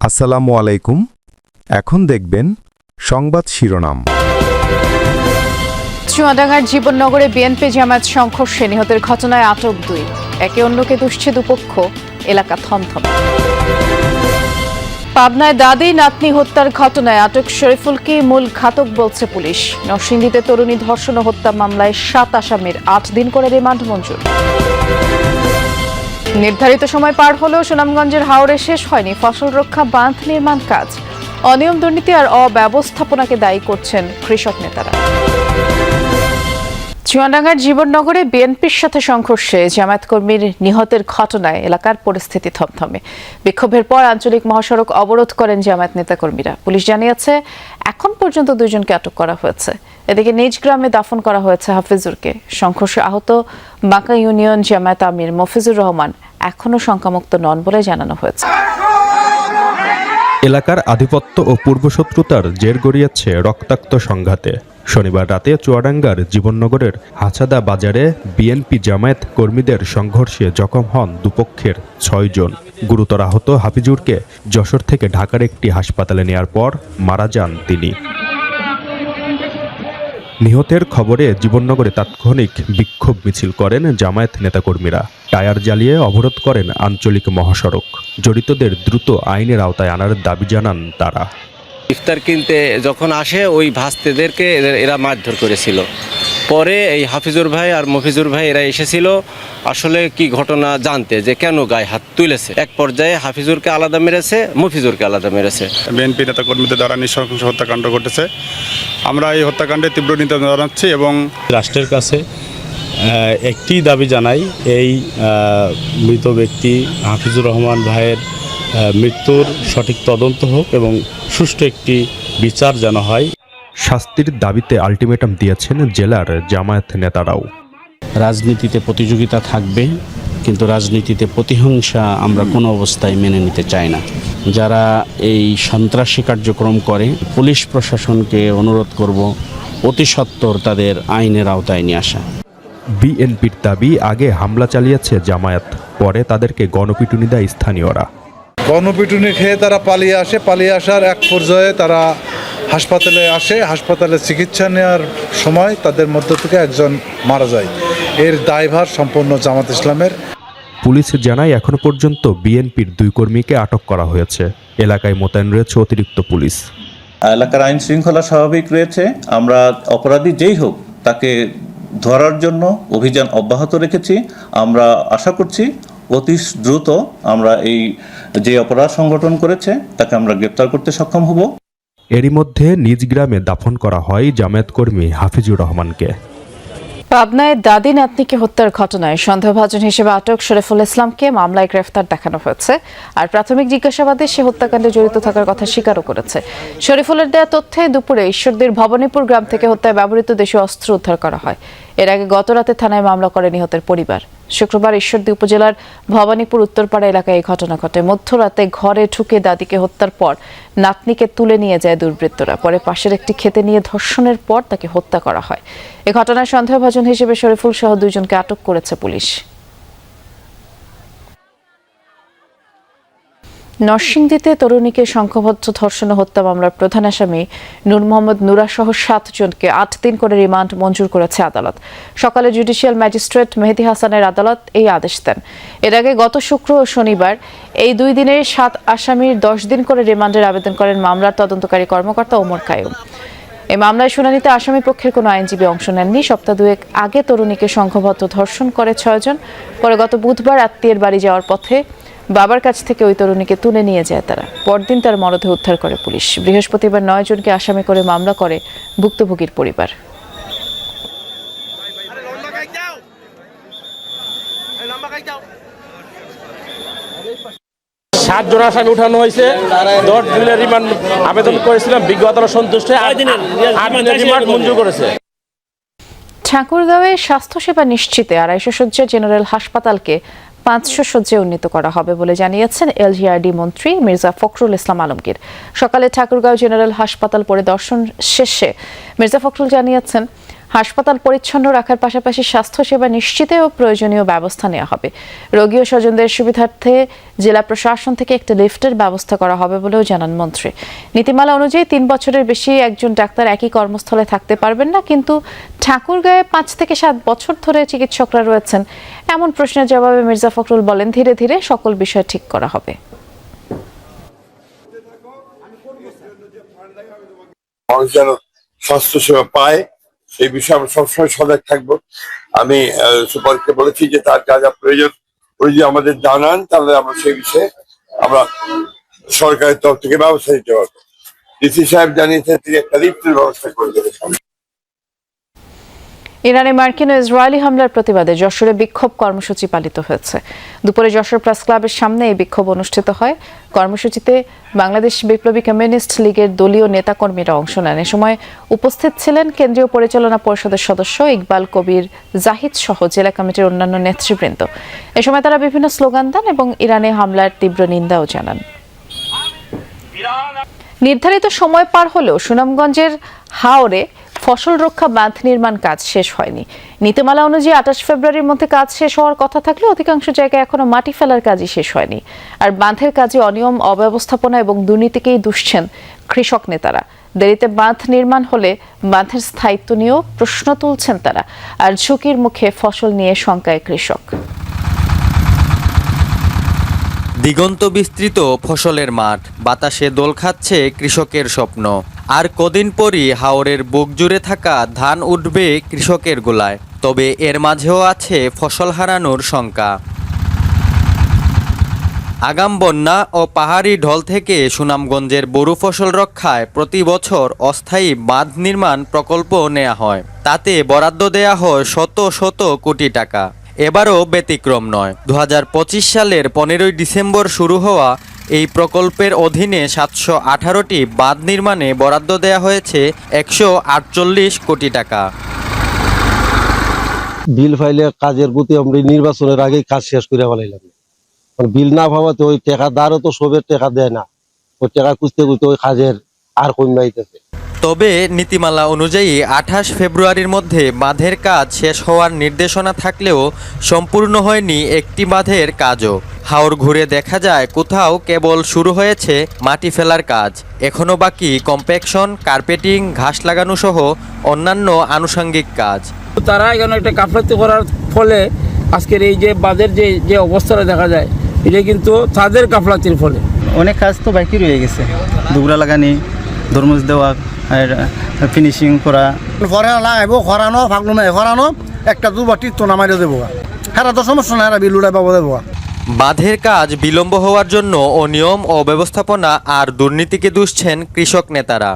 আসসালামু আলাইকুম। এখন দেখবেন সংবাদ শিরোনাম। চুয়াডাঙ্গার জীবননগরে বিএনপি জামায়াত সংঘর্ষে নিহতের ঘটনায় আটক 2, একে অন্যকে দুষছে দুপক্ষ, এলাকা থমথমে। পাবনায় দাদি নাতনি হত্যার ঘটনায় আটক শরীফুলকে মূল ঘাতক বলছে পুলিশ। নরসিংদীতে তরুণী ধর্ষণ ও হত্যা মামলায় 7 আসামির 8 দিন করে রিমান্ড মঞ্জুর। নির্ধারিত সময় পার হলেও সুনামগঞ্জের হাওরে শেষ হয়নি ফসল রক্ষা বাঁধ নির্মাণ কাজ। অনিয়ম, দুর্নীতি আর অব্যবস্থাপনাকে দায়ী করছেন কৃষক নেতারা। চুয়াডাঙ্গার জীবননগরে বিএনপির সাথে সংঘর্ষে জামায়াত কর্মীর নিহতের ঘটনায় এলাকার পরিস্থিতি থমথমে। বিক্ষোভের পর আঞ্চলিক মহাসড়ক অবরোধ করেন জামায়াত নেতাকর্মীরা। পুলিশ জানিয়েছে এখন পর্যন্ত 2 জনকে আটক করা হয়েছে। এদিকে নিজ গ্রামে দাফন করা হয়েছে হাফিজুরকে। সংঘর্ষে আহত বাঁকা ইউনিয়ন জামায়াত আমির মফিজুর রহমান এখনও শঙ্কামুক্ত নন বলে জানানো হয়েছে। এলাকার আধিপত্য ও পূর্বশত্রুতার জের গড়িয়েছে রক্তাক্ত সংঘাতে। শনিবার রাতে চুয়াডাঙ্গার জীবননগরের হাছাদা বাজারে বিএনপি জামায়াত কর্মীদের সংঘর্ষে জখম হন দুপক্ষের 6 জন। গুরুতর আহত হাফিজুরকে যশোর থেকে ঢাকার একটি হাসপাতালে নেয়ার পর মারা যান তিনি। নিহতের খবরে জীবননগরে তাৎক্ষণিক বিক্ষোভ মিছিল করেন জামায়াত নেতাকর্মীরা। টায়ার জ্বালিয়ে অবরোধ করেন আঞ্চলিক মহাসড়ক। জড়িতদের দ্রুত আইনের আওতায় আনার দাবি জানান তারা। ইফতার কিনতে যখন আসে ওই ভাস্তেদেরকে এরা মারধর করেছিল। পরে এই হাফিজুর ভাই আর মফিজুর ভাই এরা এসেছিল আসলে কি ঘটনা জানতে, যে কেন গায়ে হাত তুলেছে। এক পর্যায়ে হাফিজুরকে আলাদা মেরেছে, মফিজুরকে আলাদা মেরেছে। বিএনপি নেতা কর্মীদের দ্বারা নৃশংস হত্যাকাণ্ড ঘটেছে। আমরা এই হত্যাকাণ্ডে তীব্র নিন্দা জানাচ্ছি এবং রাষ্ট্রের কাছে একটি দাবি জানাই, এই মৃত ব্যক্তি হাফিজুর রহমান ভাইয়ের মৃত্যুর সঠিক তদন্ত হোক এবং সুষ্ঠু একটি বিচার যেন হয়। শাস্তির দাবিতে আলটিমেটাম দিয়েছেন জেলার জামায়াত নেতারাও। রাজনীতিতে প্রতিযোগিতা থাকবে, কিন্তু রাজনীতিতে প্রতিহিংসা আমরা কোনো অবস্থায় মেনে নিতে চাই না। যারা এই সন্ত্রাসী কার্যক্রম করে পুলিশ প্রশাসনকে অনুরোধ করব অতি সত্বর তাদের আইনের আওতায় নিয়ে আসা। বিএনপির দাবি, আগে হামলা চালিয়েছে জামায়াত, পরে তাদেরকে গণপিটুনি দেয় স্থানীয়রা। গণপিটুনি খেয়ে তারা পালিয়ে আসে। পালিয়ে আসার এক পর্যায়ে তারা হাসপাতালে আসে। হাসপাতালে চিকিৎসা নেওয়ার সময় তাদের মধ্য থেকে একজন মারা যায়। এর দায়ভার সম্পূর্ণ জামাত ইসলামের। পুলিশ জানায় এখনো পর্যন্ত বিএনপির 2 কর্মীকে আটক করা হয়েছে। এলাকায় মোতায়েন রয়েছে অতিরিক্ত পুলিশ। এলাকার আইন শৃঙ্খলা স্বাভাবিক রয়েছে। আমরা অপরাধী যেই হোক তাকে ধরার জন্য অভিযান অব্যাহত রেখেছি। আমরা আশা করছি অতি দ্রুত আমরা এই যে অপরাধ সংগঠন করেছে তাকে আমরা গ্রেপ্তার করতে সক্ষম হব। এরই মধ্যে নিজ গ্রামে দাফন করা হয় জামায়াত কর্মী হাফিজুর রহমানকে। পাবনায় দাদি নাতনিকে হত্যার ঘটনায় সন্দেহভাজন হিসেবে আটক শরীফুল ইসলামকে মামলায় গ্রেফতার দেখানো হয়েছে। আর প্রাথমিক জিজ্ঞাসাবাদে সে হত্যাকাণ্ডে জড়িত থাকার কথা স্বীকারও করেছে। শরীফুলের দেয়া তথ্যে দুপুরে ঈশ্বরদীর ভবানীপুর গ্রাম থেকে হত্যায় ব্যবহৃত দেশীয় অস্ত্র উদ্ধার করা হয়। এর আগে গতরাতে থানায় মামলা করে নিহতের পরিবার। শুক্রবার ঈশ্বরদী উপজেলার ভবানীপুর উত্তরপাড়া এলাকায় এই ঘটনা ঘটে। মধ্যরাতে ঘরে ঢুকে দাদিকে হত্যার পর নাতনিকে তুলে নিয়ে যায় দুর্বৃত্তরা। পরে পাশের একটি খেতে নিয়ে ধর্ষণের পর তাকে হত্যা করা হয়। এ ঘটনায় সন্দেহভাজন হিসেবে শরীফুল সহ 2 জনকে আটক করেছে পুলিশ। নরসিংদীতে তরুণীকে সংঘবদ্ধ ধর্ষণ ও হত্যা মামলার প্রধান আসামি নূর মোহাম্মদ নুরা সহ 7 জনকে 8 দিন করে রিমান্ড মঞ্জুর করেছে আদালত। সকালে জুডিশিয়াল ম্যাজিস্ট্রেট মেহেদী হাসানের আদালত এই আদেশ দেন। এর আগে গত শুক্র ও শনিবার এই 2 দিনের 7 আসামির 10 দিন করে রিমান্ডের আবেদন করেন মামলার তদন্তকারী কর্মকর্তা ওমর কাইয়ুম। এই মামলায় শুনানিতে আসামি পক্ষের কোনো আইনজীবী অংশ নেননি। সপ্তাহ 2 আগে তরুণীকে সংঘবদ্ধ ধর্ষণ করে 6 জন। পরে গত বুধবার আত্মীয়ের বাড়ি যাওয়ার পথে বাবার কাছ থেকে ওই তরুণীকে তুলে নিয়ে যায় তারা। পরদিন তার মরদেহ উদ্ধার করে পুলিশ। বৃহস্পতিবার 9 জনকে আসামি করে মামলা করে ভুক্তভোগীর পরিবার। 7 জন আসামি উঠানো হয়েছে। 10 দিনের রিমান্ড আবেদন করেছিলাম, বিজ্ঞ আদালত সন্তুষ্ট 8 দিনের রিমান্ড মঞ্জুর করেছে। ঠাকুরগাঁওয়ে স্বাস্থ্যসেবা নিশ্চিতে 250 শয্যার জেনারেল হাসপাতালকে 500 শয্যায় উন্নীত করা হবে বলে জানিয়েছেন এলজিআরডি মন্ত্রী মির্জা ফখরুল ইসলাম আলমগীর। সকালে ঠাকুরগাঁও জেনারেল হাসপাতাল পরিদর্শন শেষে মির্জা ফখরুল জানিয়েছেন হাসপাতাল পরিচ্ছন্ন রাখার পাশাপাশি স্বাস্থ্যসেবা নিশ্চিতেও প্রয়োজনীয় ব্যবস্থা নেওয়া হবে। রোগী ও স্বজনদের সুবিধার্থে জেলা প্রশাসন থেকে একটি লিফটের ব্যবস্থা করা হবে বলেও জানান মন্ত্রী। নীতিমালা অনুযায়ী 3 বছরের বেশি একজন ডাক্তার একই কর্মস্থলে থাকতে পারবেন না, কিন্তু ঠাকুরগাঁয়ে 5 থেকে 7 বছর ধরে চিকিৎসকরা রয়েছেন এমন প্রশ্নের জবাবে মির্জা ফখরুল বলেন, ধীরে ধীরে সকল বিষয় ঠিক করা হবে। মানুষ যেন স্বাস্থ্যসেবা পায় সেই বিষয়ে আমরা সবসময় সজাগ থাকবো। আমি সুপারকে বলেছি যে তার যা যা প্রয়োজন ওই যে আমাদের জানান, তাহলে আমরা সেই বিষয়ে আমরা সরকারের তরফ থেকে ব্যবস্থা নিতে পারবো। ডিসি সাহেব জানিয়েছেন তিনি একটা লিফটের ব্যবস্থা করে দেবেন। ইরানে মার্কিন ও ইসরায়েলি হামলার প্রতিবাদে যশোরে বিক্ষোভ কর্মসূচি পালিত হয়েছে। দুপুরে যশোর প্রেস ক্লাবের সামনে এই বিক্ষোভ অনুষ্ঠিত হয়। কর্মসূচিতে বাংলাদেশ বিপ্লবী কমিউনিস্ট লীগের দলীয় নেতাকর্মীরা অংশ নেন। এ সময় উপস্থিত ছিলেন কেন্দ্রীয় পরিচালনা পরিষদের সদস্য ইকবাল কবির জাহিদ সহ জেলা কমিটির অন্যান্য নেতৃবৃন্দ। এ সময় তারা বিভিন্ন স্লোগান দেন এবং ইরানে হামলার তীব্র নিন্দাও জানান। নির্ধারিত সময় পার হলেও সুনামগঞ্জের হাওরে ফসল রক্ষা বাঁধ নির্মাণ কাজ শেষ হয়নি। নীতিমালা অনুযায়ী 28 ফেব্রুয়ারির মধ্যে কাজ শেষ হওয়ার কথা থাকলে অধিকাংশ জায়গায় এখনো মাটি ফেলার কাজই শেষ হয়নি। আর বাঁধের কাজে অনিয়ম, অব্যবস্থাপনা এবং দুর্নীতিকেই দুষছেন কৃষক নেতারা। দেরিতে বাঁধ নির্মাণ হলে বাঁধের স্থায়িত্ব নিয়েও প্রশ্ন তুলছেন তারা। আর ঝুঁকির মুখে ফসল নিয়ে শঙ্কায় কৃষক। দিগন্ত বিস্তৃত ফসলের মাঠ, বাতাসে দোল খাচ্ছে কৃষকের স্বপ্ন। আর কদিন পরই হাওরের বুক জুড়ে থাকা ধান উঠবে কৃষকের গোলায়। তবে এর মাঝেও আছে ফসল হারানোর শঙ্কা। আগাম বন্যা ও পাহাড়ি ঢল থেকে সুনামগঞ্জের বোরো ফসল রক্ষায় প্রতি বছর অস্থায়ী বাঁধ নির্মাণ প্রকল্প নেওয়া হয়। তাতে বরাদ্দ দেয়া হয় শত শত কোটি টাকা। এবারও ব্যতিক্রম নয়। 2025 সালের 15 ডিসেম্বর শুরু হওয়া এই প্রকল্পের অধীনে 718টি বাঁধ নির্মাণে বরাদ্দ দেয়া হয়েছে 148 কোটি টাকা। বিল ফাইলে কাজের গতি আমরা নির্বাচনের আগেই কাজ শেষ করে ফেলাইলাম। বিল না ভাবাতে ওই টেকাদারও তো সবের টাকা দেয় না, ওই টাকা খুঁজতে খুঁজতে ওই কাজের আর কমাইতেছে। তবে নীতিমালা অনুযায়ী 28 ফেব্রুয়ারির মধ্যে বাঁধের কাজ শেষ হওয়ার নির্দেশনা থাকলেও সম্পূর্ণ হয়নি একটি বাঁধের কাজও। হাওর ঘুরে দেখা যায় কোথাও কেবল শুরু হয়েছে মাটি ফেলার কাজ। এখনও বাকি কম্প্যাকশন, কার্পেটিং, ঘাস লাগানো সহ অন্যান্য আনুষঙ্গিক কাজ। তারা এখানে একটা গাফলতি করার ফলে আজকের এই যে বাঁধের যে অবস্থাটা দেখা যায়, এটা কিন্তু তাদের গাফলাতির ফলে। অনেক কাজ তো বাকি রয়ে গেছে, দুবরা লাগানি, তরমুজ দেওয়া, আর ফিনিশিং করা। ঘরে লাগাইব, খরানো ফাগলো নাই, খরানো একটা দুবার টিত্ত নামাই দেবো। হ্যাঁ তো সমস্যা নাই, বিলুড়াই পাবো দেবো। বাঁধের কাজ বিলম্ব হওয়ার জন্য অনিয়ম, অব্যবস্থাপনা আর দুর্নীতিকে দুষছেন কৃষক নেতারা।